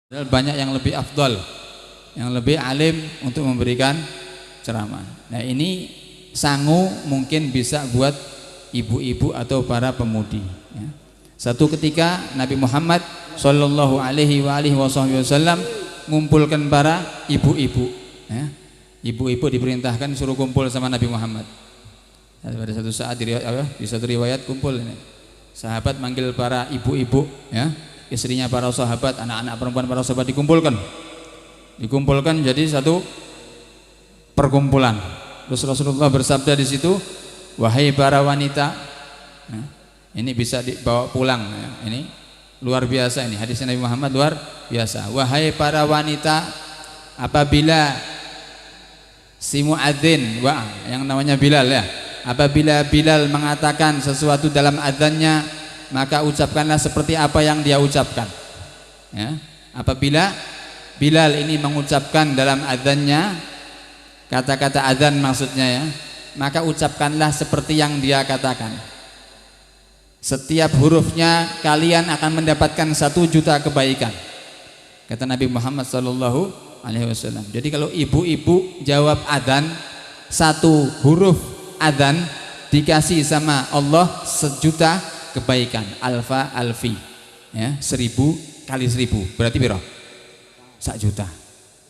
Banyak yang lebih afdol, yang lebih alim untuk memberikan ceramah. Nah ini sangu mungkin bisa buat ibu-ibu atau para pemudi ya. Satu ketika Nabi Muhammad Shallallahu Alaihi Wasallam mengumpulkan para ibu-ibu ya. Ibu-ibu diperintahkan suruh kumpul sama Nabi Muhammad. Pada satu saat di satu riwayat kumpul ini. Sahabat manggil para ibu-ibu ya, istrinya para sahabat, anak-anak perempuan para sahabat dikumpulkan jadi satu perkumpulan. Terus Rasulullah bersabda di situ, wahai para wanita, ya, ini bisa dibawa pulang ya. Ini luar biasa, ini hadis Nabi Muhammad luar biasa. Wahai para wanita, apabila si muadzin, yang namanya Bilal ya, apabila Bilal mengatakan sesuatu dalam adzannya, maka ucapkanlah seperti apa yang dia ucapkan ya. Apabila Bilal ini mengucapkan dalam adzannya kata-kata adzan maksudnya ya, maka ucapkanlah seperti yang dia katakan. Setiap hurufnya kalian akan mendapatkan 1 juta kebaikan, kata Nabi Muhammad Sallallahu Alaihi Wasallam. Jadi kalau ibu-ibu jawab adzan, 1 huruf adzan dikasih sama Allah 1 juta kebaikan, alfa alfi ya, 1000 kali 1000 berarti berapa? 1 juta.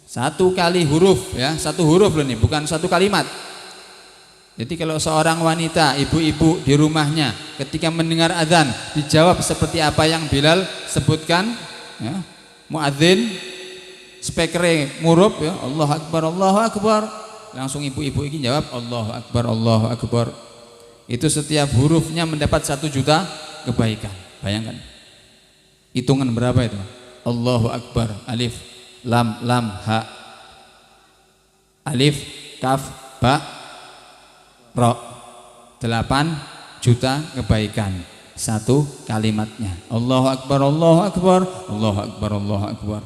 1 kali huruf ya, 1 huruf loh nih, bukan 1 kalimat. Jadi kalau seorang wanita, ibu-ibu di rumahnya ketika mendengar azan dijawab seperti apa yang Bilal sebutkan ya, muadzin speaker murup ya, Allahu Akbar Allahu Akbar, langsung ibu-ibu ini jawab Allahu Akbar Allahu Akbar. Itu setiap hurufnya mendapat 1 juta kebaikan. Bayangkan hitungan berapa itu? Allahu Akbar, alif lam lam ha, alif kaf ba ro, 8 juta kebaikan 1 kalimatnya. Allahu Akbar Allahu Akbar Allahu Akbar Allahu Akbar,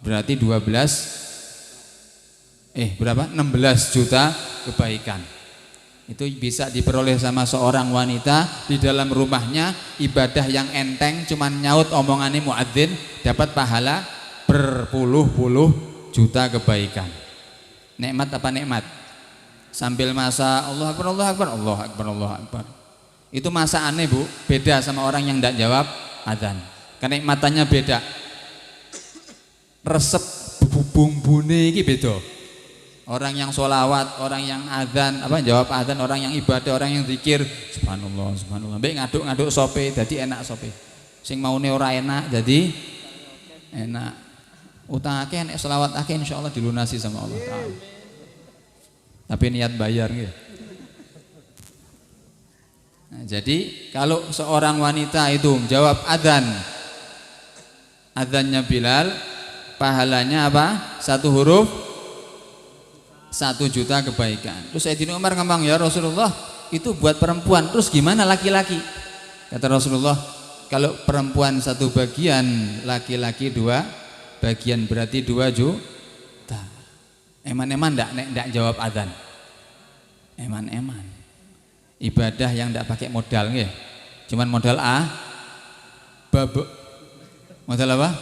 berarti 16 juta kebaikan. Itu bisa diperoleh sama seorang wanita di dalam rumahnya, ibadah yang enteng cuman nyaut omongannya muadzin, dapat pahala berpuluh-puluh juta kebaikan. Nikmat apa nikmat? Sambil masa Allah Akbar Allah Akbar Allah Akbar Allah Akbar. Itu masakannya Bu, beda sama orang yang tidak jawab adzan. Kenikmatannya beda. Resep bumbune iki beda. Orang yang sholawat, orang yang adzan, jawab adzan, orang yang ibadah, orang yang zikir, subhanallah, subhanallah. Mbek ngaduk-ngaduk sope, jadi enak sope. Sing maune ora enak, jadi enak. Utang akeh nek sholawat akeh insyaallah dilunasi sama Allah Ta'ala. Tapi niat bayar gitu. Nah, jadi kalau seorang wanita itu jawab adzan, adzannya Bilal, pahalanya apa? 1 huruf 1 juta kebaikan. Terus Sayyidina Umar ngomong, ya Rasulullah, itu buat perempuan, terus gimana laki-laki? Kata Rasulullah, kalau perempuan 1 bagian, laki-laki 2 bagian, berarti 2 juta. Eman-eman ndak jawab adzan. Eman-eman. Ibadah yang ndak pakai modal nggih. Cuman modal abab. Modal apa?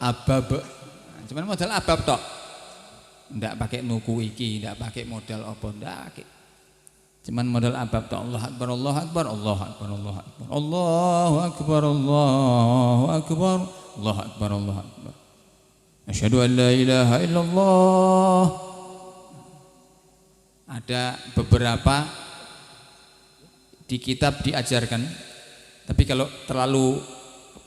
Abab. Cuman modal abab tok. Ndak pakai nuku iki, ndak pakai modal apa, ndak. Cuman modal abab tok. Allah Akbar Allah Akbar Allah Akbar Allah Akbar Allahu Akbar Allahu Akbar Allah Akbar Allah Akbar. Asyhadu an la ilaha illallah. Ada beberapa di kitab diajarkan, tapi kalau terlalu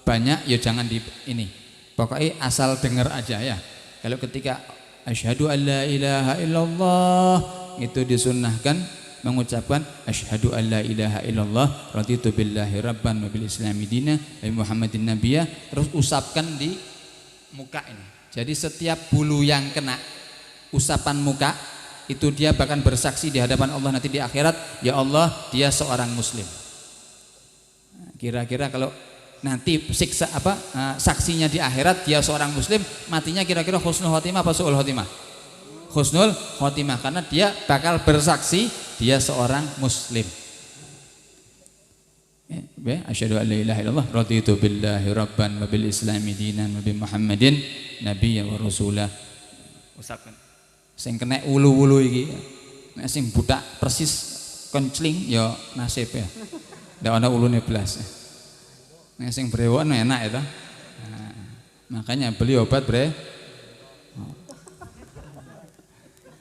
banyak ya jangan di ini. Pokoknya asal dengar aja ya. Kalau ketika asyhadu an la ilaha illallah itu disunnahkan mengucapkan asyhadu an la ilaha illallah raditu billahi rabban wa bil islami dina wa muhammadin nabiyya, terus usapkan di muka ini. Jadi setiap bulu yang kena usapan muka itu dia bahkan bersaksi di hadapan Allah nanti di akhirat, ya Allah dia seorang muslim. Kira-kira kalau nanti saksinya di akhirat dia seorang muslim, matinya kira-kira husnul khotimah apa su'ul khotimah? Husnul khotimah, karena dia bakal bersaksi dia seorang muslim. Asyhadu an la ilaha illallah raditu billahi rabban wa bil islami dinan wa bi Muhammadin nabiyyan wa rasulah. Usapkan. Sing kena ulu-ulu iki, nek sing butak persis koncling ya nasib ya. Ndak ana ulune blas. Nek sing brewok enak ya ta. Nah, makanya beli obat bre.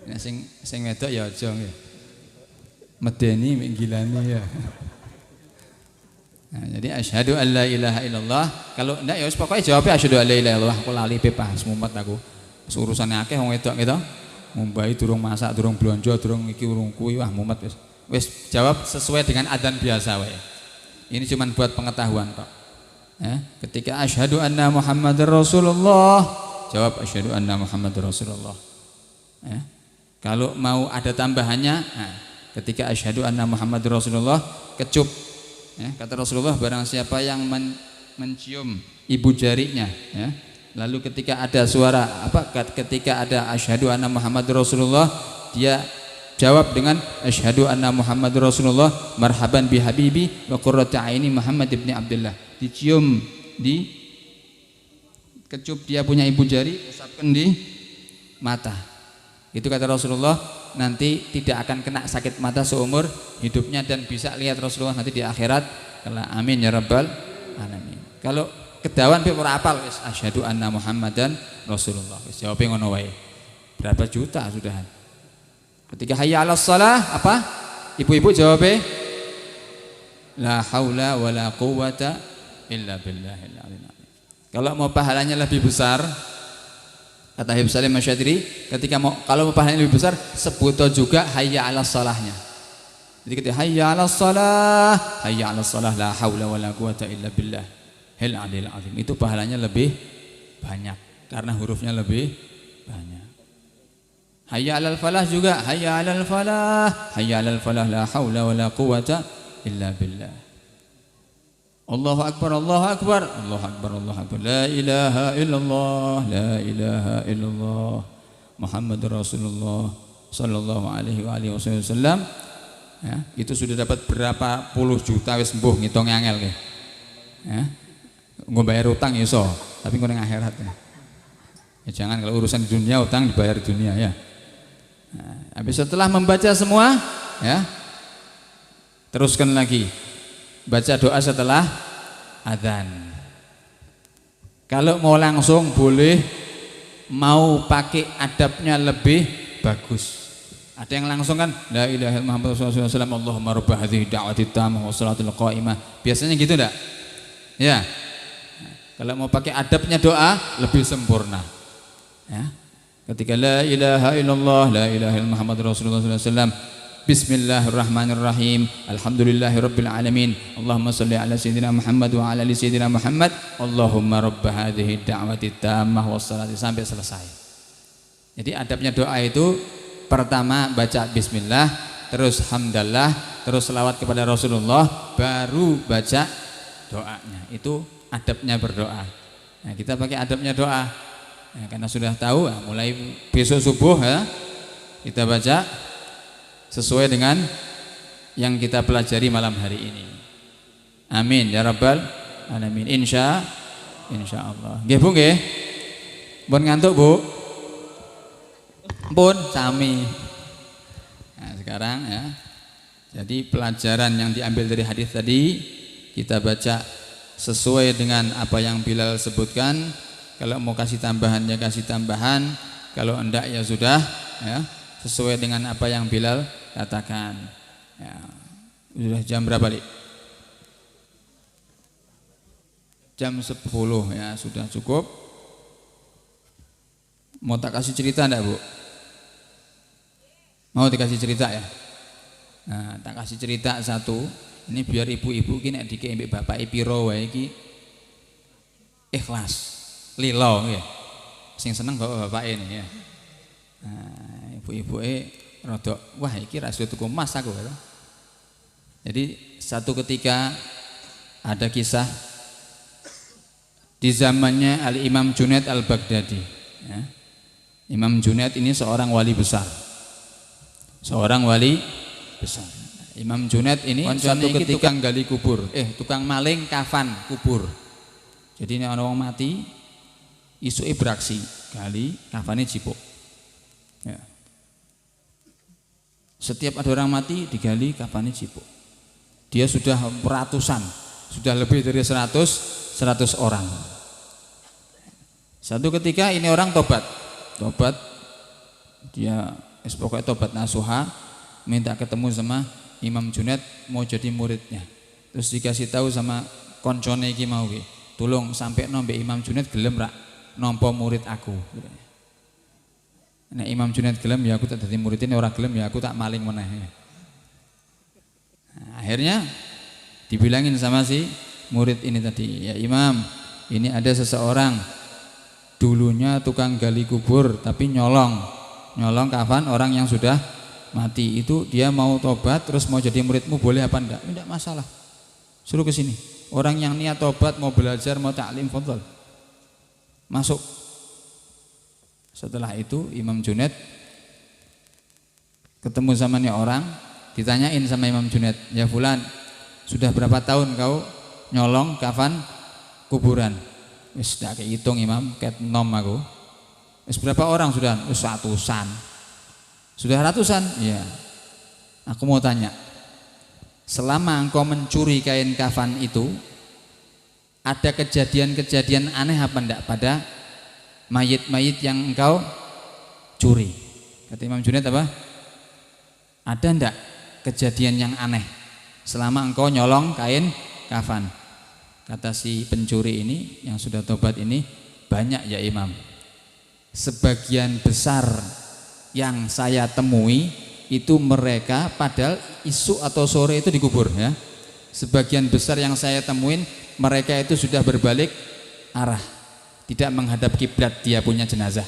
Nek sing wedok ya aja nggih. Medeni mek gilani ya. Nah, jadi asyhadu an la ilaha illallah. Kalau ndak ya wis pokoke jawabnya asyhadu an la ilaha illallah. Aku lali bebas mumet aku. Urusane akeh wong wedok gitu. Mumbai durung masak, durung blonjo, durung iki urung kuwi wah mumet wis. Wis jawab sesuai dengan adzan biasa wae. Ini cuma buat pengetahuan kok. Ya, ketika asyhadu anna Muhammadar Rasulullah, jawab asyhadu anna Muhammadar Rasulullah. Ya. Kalau mau ada tambahannya, nah, ketika asyhadu anna Muhammadar Rasulullah kecup. Ya, kata Rasulullah barang siapa yang mencium ibu jarinya, ya, lalu ketika ada suara ketika ada asyhadu anna Muhammadar Rasulullah, dia jawab dengan asyhadu anna Muhammadar Rasulullah marhaban bi habibi wa qurratu aini Muhammad ibni Abdullah. Dicium di kecup dia punya ibu jari, usapkan di mata. Itu kata Rasulullah, nanti tidak akan kena sakit mata seumur hidupnya dan bisa lihat Rasulullah nanti di akhirat. Kalau amin ya rabbal alamin. Kalau kedawan pe ora apal wis asyhadu anna Muhammadan Rasulullah. Wis jawab ngono wae. Berapa juta sudah. Ketika hayya 'alas shalah apa? Ibu-ibu jawab la haula wala quwata illa billahil aliyil azim. Kalau mau pahalanya lebih besar, kata Habib Salim Masyadiri, kalau mau pahalanya lebih besar, sebut juga hayya 'alas shalahnya. Jadi ketika hayya 'alas shalah la haula wala quwata illa billahil aliyil azim. Itu pahalanya lebih banyak karena hurufnya lebih banyak. Hayya 'alal falah juga, hayya 'alal falah la haula wala quwata illa billah. Allahu akbar, Allahu akbar, Allahu akbar, Allahu akbar. La ilaha illallah Muhammadur Rasulullah sallallahu alaihi wa alihi wasallam. Ya, itu sudah dapat berapa puluh juta wis mbuh ngitung angel nggih. Ya. Nggo bayar utang iso, tapi nggo ning akhirat ya. Ya jangan kalau urusan di dunia utang dibayar di dunia ya. Nah, habis setelah membaca semua ya, teruskan lagi baca doa setelah adzan. Kalau mau langsung boleh, mau pakai adabnya lebih bagus. Ada yang langsung kan la ilaha illallah Muhammadur Rasulullah Allahumma rabb hadhihi da'wati tammah wa shalatul qa'imah. Biasanya gitu enggak? Ya. Kalau mau pakai adabnya doa lebih sempurna. Ya. Ketika la ilaha illallah Muhammadur Rasulullah sallallahu alaihi wasallam, bismillahirrahmanirrahim, alhamdulillahirabbil alamin, Allahumma shalli ala sayyidina Muhammad wa ala ali sayyidina Muhammad, Allahumma rabb hadhihi da'wati tammah wassalati, sampai selesai. Jadi adabnya doa itu pertama baca bismillah, terus hamdallah, terus selawat kepada Rasulullah, baru baca doanya. Itu adabnya berdoa. Nah, kita pakai adabnya doa. Ya, karena sudah tahu, mulai besok subuh ya, kita baca sesuai dengan yang kita pelajari malam hari ini. Amin ya rabbal alamin. Insyaallah. Nggih Bu nggih. Pun ngantuk Bu? Pun sami. Nah, sekarang ya. Jadi pelajaran yang diambil dari hadis tadi kita baca sesuai dengan apa yang Bilal sebutkan. Kalau mau kasih tambahan ya kasih tambahan, kalau enggak ya sudah ya, sesuai dengan apa yang Bilal katakan. Ya. Sudah jam berapa, Lik? Jam 10 ya, sudah cukup. Mau tak kasih cerita enggak, Bu? Mau dikasih cerita ya? Nah, tak kasih cerita satu. Ini biar ibu-ibu ki nek dikek mbek bapak piro wae iki ikhlas. Lilo ya, sing seneng bapak ini ya. Nah, ibu-ibu rodok, wah iki ra tuku emas aku. Jadi satu ketika ada kisah di zamannya Al Imam Junaid Al Baghdadi. Ya. Imam Junaid ini seorang wali besar, Imam Junaid ini suatu ketika gali kubur, tukang maling kafan kubur. Jadi ini orang mati, isuke beraksi, gali kafannya jipuk. Ya. Setiap ada orang mati digali kafannya jipuk. Dia sudah ratusan, sudah lebih dari 100 orang. Satu ketika ini orang tobat, dia pokoknya tobat nasuha, minta ketemu sama Imam Junaid mau jadi muridnya. Terus dikasih tahu sama koncone iki mau ki, tolong sampai nombe Imam Junaid gelem rak nampa murid aku. Nek Imam Junaid gelem ya aku tak dadi murid, ini ora gelem ya aku tak maling meneh. Nah, akhirnya dibilangin sama si murid ini tadi, ya Imam, ini ada seseorang dulunya tukang gali kubur tapi nyolong kafan orang yang sudah mati, itu dia mau tobat terus mau jadi muridmu, boleh apa enggak? Enggak masalah, suruh ke sini. Orang yang niat tobat mau belajar mau taklim, fadhol masuk. Setelah itu Imam Junaid ketemu sama nih orang, ditanyain sama Imam Junaid, ya fulan, sudah berapa tahun kau nyolong kafan kuburan? Wis tak hitung Imam, ket nom aku. Wis berapa orang sudah? Wis ratusan. Sudah ratusan? Ya. Aku mau tanya, selama engkau mencuri kain kafan itu, ada kejadian-kejadian aneh apa enggak pada mayit-mayit yang engkau curi? Kata Imam Junaid apa? Ada enggak kejadian yang aneh selama engkau nyolong kain kafan? Kata si pencuri ini yang sudah tobat ini, banyak ya Imam. Sebagian besar yang saya temui itu mereka padahal isu atau sore itu dikubur ya. Sebagian besar yang saya temuin mereka itu sudah berbalik arah, tidak menghadap kiblat, dia punya jenazah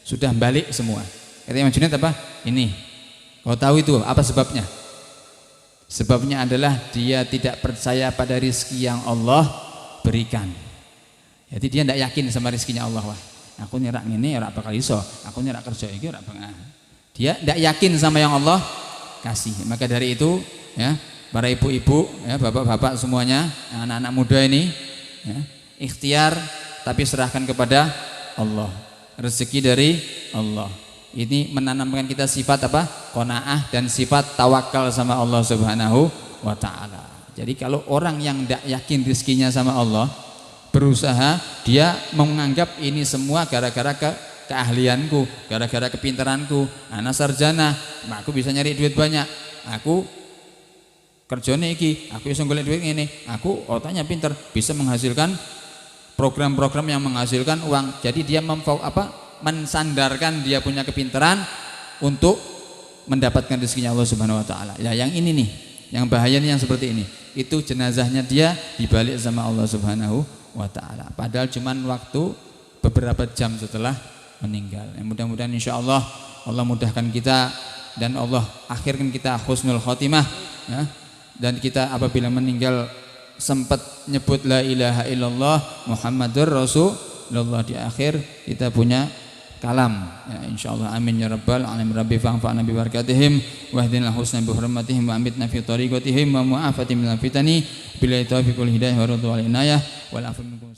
sudah balik semua. Kata Imam Junaid apa? Ini, kau tahu itu apa sebabnya? Sebabnya adalah dia tidak percaya pada rizki yang Allah berikan. Jadi dia tidak yakin sama rizkinya Allah. Wah, aku nyerak ini ora bakal iso, aku nyerak kerja iki ora bakal. Dia tidak yakin sama yang Allah kasih. Maka dari itu ya, para ibu-ibu ya, bapak-bapak semuanya, anak-anak muda ini ya, ikhtiar tapi serahkan kepada Allah. Rezeki dari Allah. Ini menanamkan kita sifat apa? Qanaah dan sifat tawakal sama Allah Subhanahu wa taala. Jadi kalau orang yang tidak yakin rezekinya sama Allah, berusaha dia menganggap ini semua gara-gara keahlianku, gara-gara kepintaranku, anak sarjana, aku bisa nyari duit banyak, aku kerjane iki, aku bisa golek duit ini, aku otaknya pintar, bisa menghasilkan program-program yang menghasilkan uang. Jadi dia mensandarkan dia punya kepintaran untuk mendapatkan rezekinya Allah Subhanahu wa taala. Ya yang ini nih, yang bahayanya yang seperti ini. Itu jenazahnya dia dibalik sama Allah Subhanahu wa taala. Padahal cuman waktu beberapa jam setelah meninggal. Ya, mudah-mudahan insyaallah Allah mudahkan kita dan Allah akhirkan kita husnul khotimah ya. Dan kita apabila meninggal sempat nyebut la ilaha illallah Muhammadur Rasulullah di akhir, kita punya kalam ya, insyaallah. Amin ya rabbal alamin. Rabbi fa'fa'na bi barakatihim wahdina husna bi hurmatihim wa amitna fi tariqatihim wa mu'afatihim minal fitani billahi taufiqul hidayah wa ridwal inayah wal afu minkum.